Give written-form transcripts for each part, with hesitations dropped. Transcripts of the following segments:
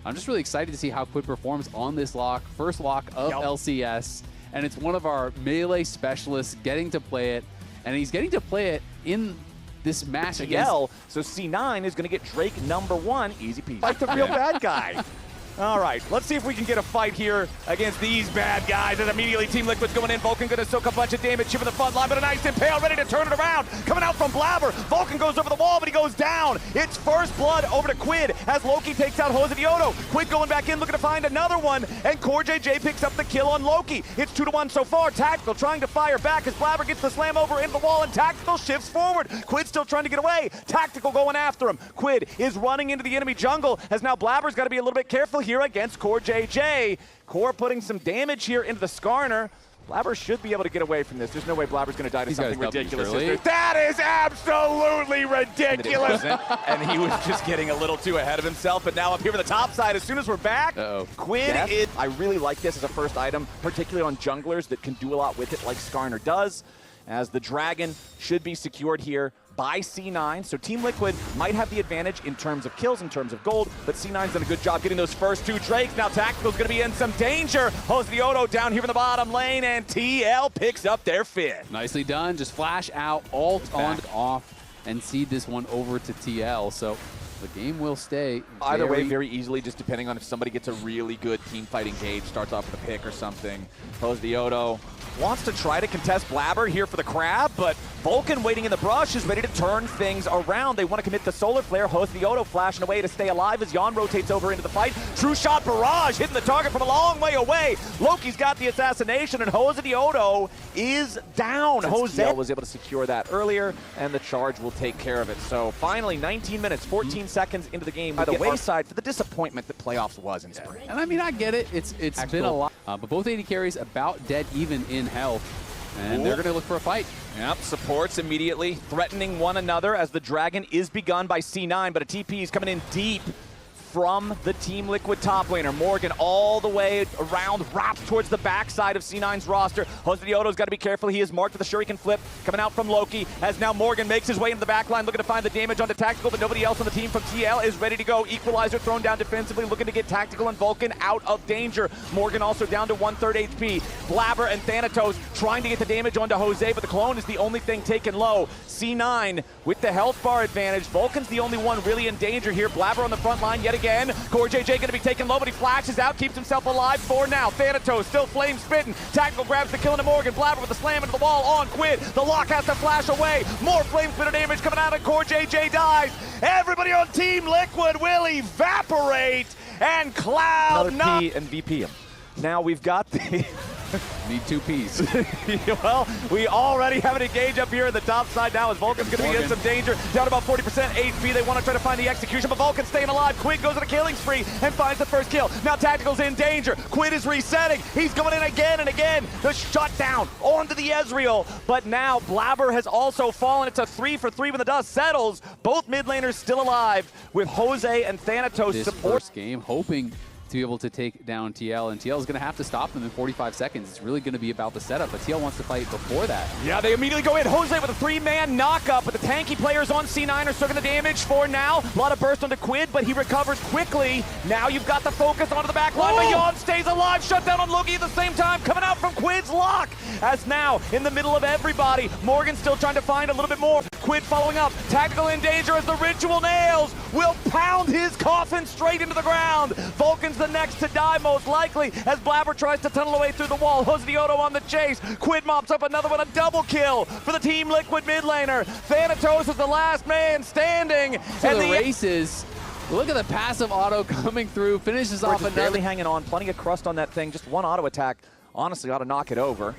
I'm just really excited to see how Quid performs on this Locke. First Locke of LCS, and it's one of our melee specialists getting to play it, and he's getting to play it in this match against... So C9 is going to get Drake #1, easy peasy. Like the real bad guy. All right, let's see if we can get a fight here against these bad guys. And immediately Team Liquid's going in. Vulcan going to soak a bunch of damage here from the front line, but a nice impale ready to turn it around. Coming out from Blabber. Vulcan goes over the wall, but he goes down. It's first blood over to Quid as Loki takes out Hosedioto. Quid going back in, looking to find another one, and CoreJJ picks up the kill on Loki. It's 2-1 so far. Tactical trying to fire back as Blabber gets the slam over into the wall, and Tactical shifts forward. Quid still trying to get away. Tactical going after him. Quid is running into the enemy jungle as now Blabber's got to be a little bit careful here against CoreJJ. Core putting some damage here into the Skarner. Blabber should be able to get away from this. There's no way Blabber's going to die to something ridiculous. That is absolutely ridiculous! And he was just getting a little too ahead of himself. But now up here on the top side, as soon as we're back, Quid is... I really like this as a first item, particularly on junglers that can do a lot with it like Skarner does, as the Dragon should be secured here by C9, so Team Liquid might have the advantage in terms of kills, in terms of gold, but C9's done a good job getting those first two Drakes. Now Tactical's gonna be in some danger. Hosedioto down here in the bottom lane, and TL picks up their fifth. Nicely done, just flash out, ult on off, and seed this one over to TL, so the game will stay either way very easily, just depending on if somebody gets a really good team fight engage, starts off with a pick or something. Hosedioto wants to try to contest Blabber here for the crab, but Vulcan waiting in the brush is ready to turn things around. They want to commit the Solar Flare. Hosedioto flashing away to stay alive as Jan rotates over into the fight. True shot barrage hitting the target from a long way away. Loki's got the assassination, and Hosedioto is down. Jose was able to secure that earlier, and the charge will take care of it. So finally, 19 minutes, 14 seconds into the game. By the wayside for the disappointment that playoffs was in spring. And I mean, I get it. It's been a lot. But both AD carries about dead even in health. And they're going to look for a fight. Yep, supports immediately threatening one another as the Dragon is begun by C9, but a TP is coming in deep from the Team Liquid top laner. Morgan all the way around, wrapped towards the backside of C9's roster. Hosedioto's got to be careful. He is marked with a Shuriken flip coming out from Loki, as now Morgan makes his way into the back line, looking to find the damage onto Tactical, but nobody else on the team from TL is ready to go. Equalizer thrown down defensively, looking to get Tactical and Vulcan out of danger. Morgan also down to 1/3 HP. Blabber and Thanatos trying to get the damage onto Jose, but the clone is the only thing taken low. C9 with the health bar advantage. Vulcan's the only one really in danger here. Blabber on the front line yet again. CoreJJ going to be taken low, but he flashes out, keeps himself alive for now. Thanatos still flame spitting. Tactical grabs the kill into Morgan. Blabber with the slam into the wall on Quid. The Locke has to flash away. More flame spitter damage coming out, and CoreJJ dies. Everybody on Team Liquid will evaporate, and Cloud9 and VP him. Now we've got the... Need 2 Ps. Well, we already have an engage up here at the top side now as Vulcan's going to be in some danger. Down about 40% HP. They want to try to find the execution, but Vulcan's staying alive. Quid goes on a killing spree and finds the first kill. Now Tactical's in danger. Quid is resetting. He's going in again and again. The shutdown onto the Ezreal, but now Blabber has also fallen. It's a 3-for-3 when the dust settles. Both mid laners still alive with Jose and Thanatos this support. First game, hoping to be able to take down TL, and TL is going to have to stop them in 45 seconds. It's really going to be about the setup, but TL wants to fight before that. Yeah, they immediately go in. Jose with a 3-man knockup, but the tanky players on C9 are soaking the damage for now. A lot of burst onto Quid, but he recovers quickly. Now you've got the focus onto the back line, but Jan stays alive. Shut down on Loki at the same time, coming out from Quid's Locke. As now, in the middle of everybody, Morgan still trying to find a little bit more. Quid following up. Tactical in danger as the Ritual Nails will pound his coffin straight into the ground. Vulcan's the next to die most likely as Blabber tries to tunnel away through the wall. Hosedioto on the chase. Quid mops up another one, a double kill for the Team Liquid mid laner. Thanatos is the last man standing. So and the races. Look at the passive auto coming through, finishes off another. Barely hanging on, plenty of crust on that thing. Just one auto attack. Honestly, ought to knock it over.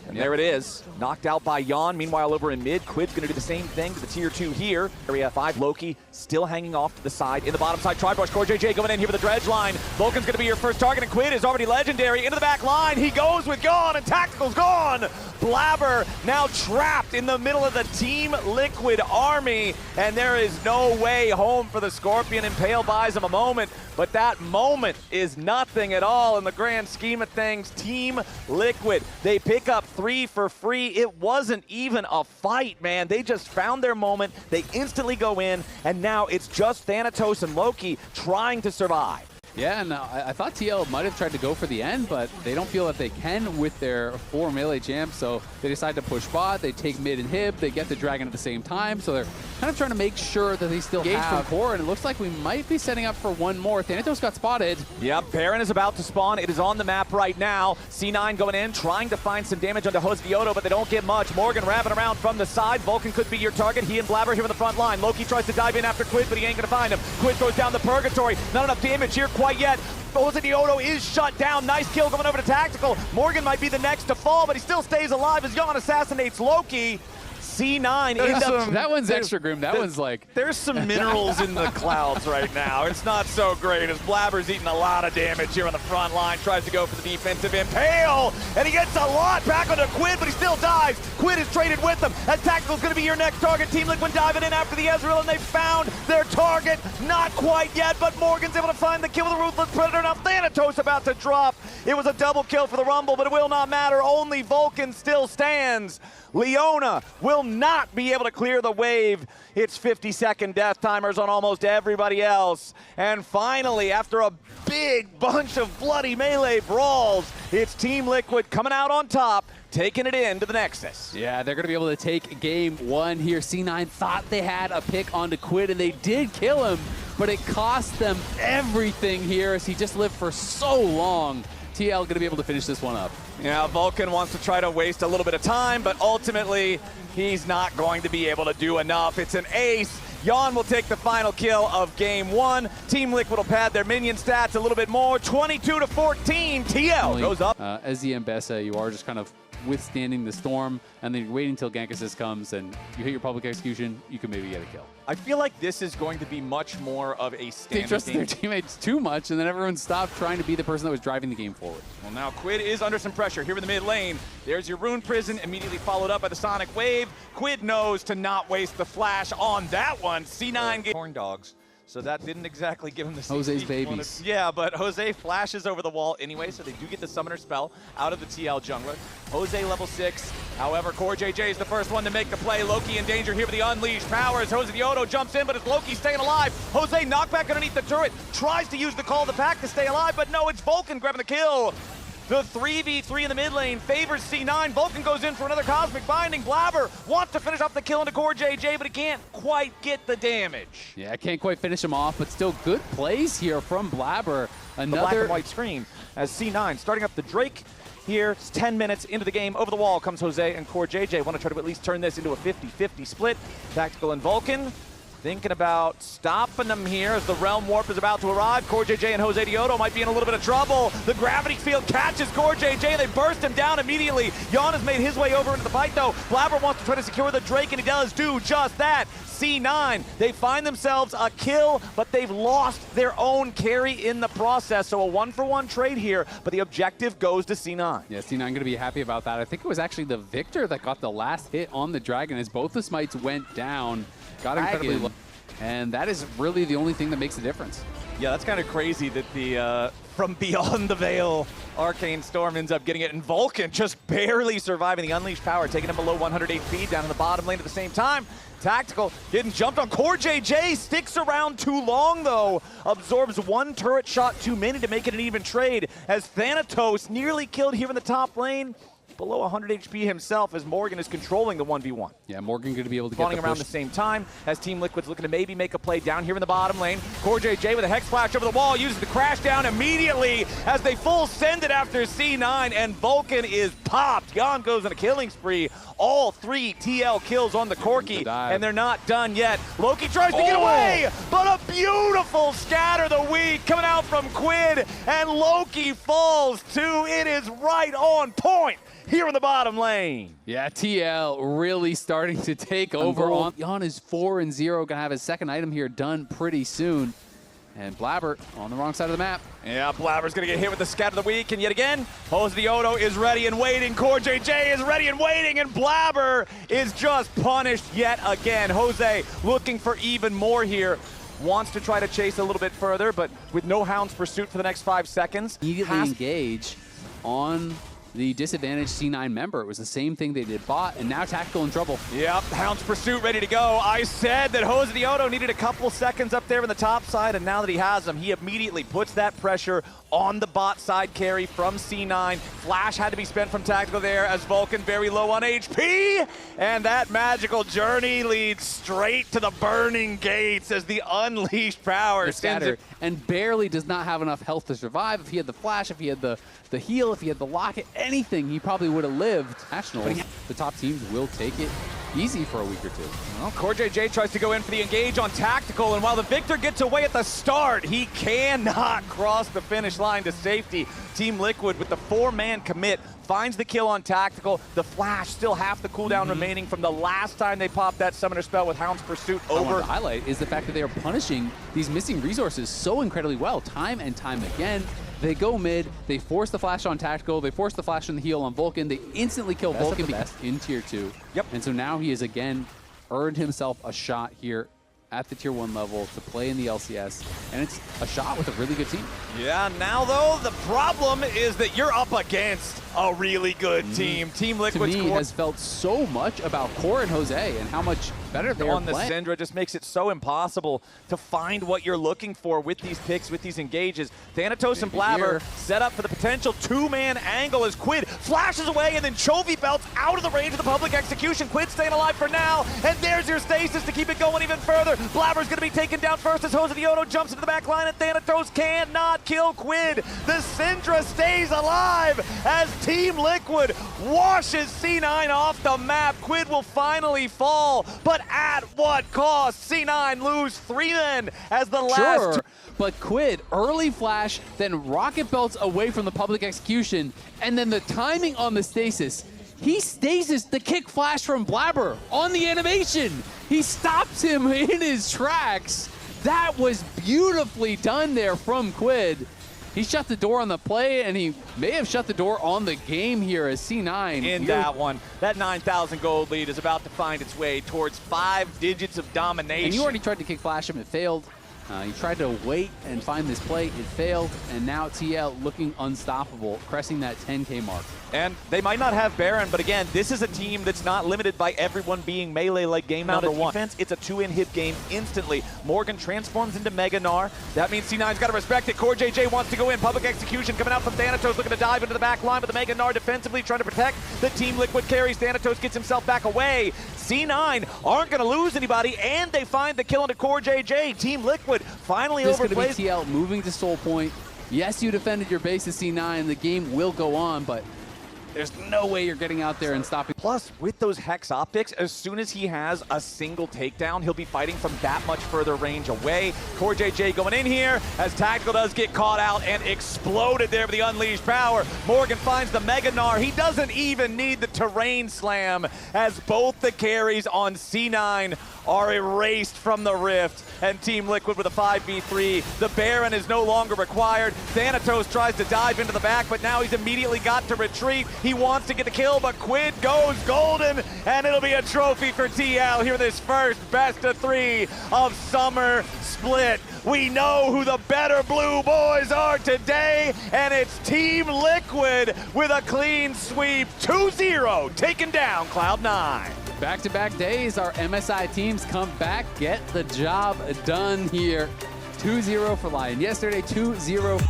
And there it is, knocked out by Jan. Meanwhile, over in mid, Quid's going to do the same thing to the tier 2 here. Area 5, Loki still hanging off to the side. In the bottom side, Tri-Brush, CoreJJ going in here with the dredge line. Vulcan's going to be your first target, and Quid is already legendary. Into the back line, he goes with Gone, and Tactical's gone. Blabber now trapped in the middle of the Team Liquid army, and there is no way home for the Scorpion. Impale buys him a moment, but that moment is nothing at all in the grand scheme of things. Team Liquid, they pick up 3 for free. It wasn't even a fight, man. They just found their moment. They instantly go in, and now it's just Thanatos and Loki trying to survive. Yeah, and I thought TL might have tried to go for the end, but they don't feel that they can with their 4 melee champs, so they decide to push bot, they take mid and hib, they get the dragon at the same time, so they're kind of trying to make sure that they still have core, and it looks like we might be setting up for one more. Thanatos got spotted. Yep, Baron is about to spawn. It is on the map right now. C9 going in, trying to find some damage onto Hosvioto, but they don't get much. Morgan wrapping around from the side. Vulcan could be your target. He and Blabber here on the front line. Loki tries to dive in after Quid, but he ain't going to find him. Quid goes down the Purgatory. Not enough damage here quite yet. Hosvioto is shut down. Nice kill going over to Tactical. Morgan might be the next to fall, but he still stays alive as Jan assassinates Loki. C9 ends up... That one's extra grim. That one's like... There's some minerals in the clouds right now. It's not so great as Blabber's eating a lot of damage here on the front line. Tries to go for the defensive impale, and he gets a lot back onto Quid, but he still dies. Quid is traded with him as Tactical's going to be your next target. Team Liquid diving in after the Ezreal, and they found their target. Not quite yet, but Morgan's able to find the kill with the Ruthless Predator. Now Thanatos about to drop. It was a double kill for the Rumble, but it will not matter. Only Vulcan still stands. Leona will not be able to clear the wave. It's 50-second death timers on almost everybody else. And finally, after a big bunch of bloody melee brawls, it's Team Liquid coming out on top, taking it into the Nexus. Yeah, they're going to be able to take game 1 here. C9 thought they had a pick onto Quid, and they did kill him, but it cost them everything here as he just lived for so long. TL going to be able to finish this one up. Yeah, Vulcan wants to try to waste a little bit of time, but ultimately, he's not going to be able to do enough. It's an ace. Jan will take the final kill of game 1. Team Liquid will pad their minion stats a little bit more. 22-14, TL goes up. As the Ambessa, you are just kind of withstanding the storm, and then you're waiting until gank assist comes, and you hit your public execution, you can maybe get a kill. I feel like this is going to be much more of a standard. They trusted their teammates too much, and then everyone stopped trying to be the person that was driving the game forward. Well, now Quid is under some pressure here in the mid lane. There's your Rune Prison, immediately followed up by the Sonic Wave. Quid knows to not waste the flash on that one. C9 corn dogs. So that didn't exactly give him the Jose's babies. Yeah, but Jose flashes over the wall anyway, so they do get the summoner spell out of the TL jungler. Jose level 6. However, Core JJ is the first one to make the play. Loki in danger here with the unleashed powers. Hosvioto jumps in, but it's Loki staying alive. Jose knockback underneath the turret. Tries to use the call of the pack to stay alive, but no, it's Vulcan grabbing the kill. The 3v3 in the mid lane favors C9. Vulcan goes in for another Cosmic Binding. Blabber wants to finish off the kill into Core JJ, but he can't quite get the damage. Yeah, I can't quite finish him off, but still good plays here from Blabber. The black and white screen as C9 starting up the Drake. Here, it's 10 minutes into the game. Over the wall comes Jose and Core JJ. Want to try to at least turn this into a 50-50 split. Tactical and Vulcan thinking about stopping them here as the Realm Warp is about to arrive. Core JJ and Jose Dioto might be in a little bit of trouble. The gravity field catches Core JJ and they burst him down immediately. Jan has made his way over into the fight though. Blabber wants to try to secure the Drake and he does do just that. C9, they find themselves a kill, but they've lost their own carry in the process. So a 1-for-1 trade here, but the objective goes to C9. Yeah, C9 going to be happy about that. I think it was actually the Viktor that got the last hit on the Dragon as both the smites went down. Got incredibly low. And that is really the only thing that makes a difference. Yeah, that's kind of crazy that the from beyond the veil, Arcane Storm ends up getting it, and Vulcan just barely surviving the unleashed power, taking him below 100 HP down in the bottom lane at the same time. Tactical getting jumped on. Core JJ sticks around too long though, absorbs one turret shot too many to make it an even trade as Thanatos nearly killed here in the top lane. Below 100 HP himself as Morgan is controlling the 1v1. Yeah, Morgan going to be able to get the around the same time as Team Liquid's looking to maybe make a play down here in the bottom lane. Core JJ with a Hex Flash over the wall, uses the crash down immediately as they full send it after C9 and Vulcan is popped. Jan goes on a killing spree. All 3 TL kills on the Corki and they're not done yet. Loki tries to get away, but a beautiful scatter the weak coming out from Quid and Loki falls too. It is right on point here in the bottom lane. Yeah, TL really starting to take over. Jan is 4-0, gonna have his second item here done pretty soon. And Blabber on the wrong side of the map. Yeah, Blabber's gonna get hit with the scatter of the week, and yet again, Hosvioto is ready and waiting, Core JJ is ready and waiting, and Blabber is just punished yet again. Jose looking for even more here. Wants to try to chase a little bit further, but with no Hound's Pursuit for the next 5 seconds. Immediately engage on the disadvantaged C9 member. It was the same thing they did bot, and now Tactical in trouble. Yep, Hound's Pursuit ready to go. I said that Jose needed a couple seconds up there in the top side, and now that he has them, he immediately puts that pressure on the bot side carry from C9. Flash had to be spent from Tactical there as Vulcan very low on HP, and that magical journey leads straight to the burning gates as the unleashed power Scatter, and barely does not have enough health to survive. If he had the flash, if he had the heal, if he had the lock, anything, he probably would have lived. Nationals, the top teams will take it easy for a week or two. Well, CoreJJ tries to go in for the engage on Tactical, and while the Viktor gets away at the start, he cannot cross the finish line to safety. Team Liquid with the 4-man commit finds the kill on Tactical. The flash still half the cooldown remaining from the last time they popped that summoner spell with Hound's Pursuit over. What I highlight is the fact that they are punishing these missing resources so incredibly well, time and time again. They go mid, they force the flash on Tactical, they force the flash on the heal on Vulcan, they instantly kill Vulcan in tier 2. Yep. And so now he has again earned himself a shot here at the tier 1 level to play in the LCS, and it's a shot with a really good team. Yeah, now though, the problem is that you're up against a really good team. Team Liquid's to me has felt so much about Core and Jose and how much better they are on the playing. Syndra just makes it so impossible to find what you're looking for with these picks, with these engages. Thanatos and Blabber set up for the potential 2-man angle as Quid flashes away, and then Chovy belts out of the range of the public execution. Quid staying alive for now, and there's your stasis to keep it going even further. Blabber's going to be taken down first as Jose jumps into the back line, and Thanatos cannot kill Quid. The Syndra stays alive as Team Liquid washes C9 off the map. Quid will finally fall, but at what cost? C9 lose 3 men as the last. But Quid, early flash, then rocket belts away from the public execution, and then the timing on the stasis. He stasis the kick flash from Blabber on the animation. He stops him in his tracks. That was beautifully done there from Quid. He shut the door on the play, and he may have shut the door on the game here as C9. In that one, that 9,000 gold lead is about to find its way towards 5 digits of domination. And you already tried to kick flash him, it failed. You tried to wait and find this play, it failed, and now TL looking unstoppable, pressing that 10K mark. And they might not have Baron, but again, this is a team that's not limited by everyone being melee like game number 1. Defense, it's a 2-in-hit game instantly. Morgan transforms into Mega Gnar. That means C9's got to respect it. CoreJJ wants to go in. Public execution coming out from Thanatos, looking to dive into the back line, but the Mega Gnar defensively trying to protect the Team Liquid carries. Thanatos gets himself back away. C9 aren't going to lose anybody, and they find the kill into CoreJJ. Team Liquid finally overplays. This is going to be TL moving to Soul Point. Yes, you defended your base as C9. The game will go on, but there's no way you're getting out there and stopping. Plus, with those Hex optics, as soon as he has a single takedown, he'll be fighting from that much further range away. CoreJJ going in here as Tactical does get caught out and exploded there with the unleashed power. Morgan finds the Mega Gnar. He doesn't even need the terrain slam as both the carries on C9 are erased from the rift, and Team Liquid with a 5v3. The Baron is no longer required. Thanatos tries to dive into the back, but now he's immediately got to retreat. He wants to get the kill, but Quid goes golden, and it'll be a trophy for TL here in this first best of 3 of Summer Split. We know who the better blue boys are today, and it's Team Liquid with a clean sweep, 2-0, taking down Cloud9. Back-to-back days, our MSI teams come back, get the job done here. 2-0 for Lion yesterday, 2-0.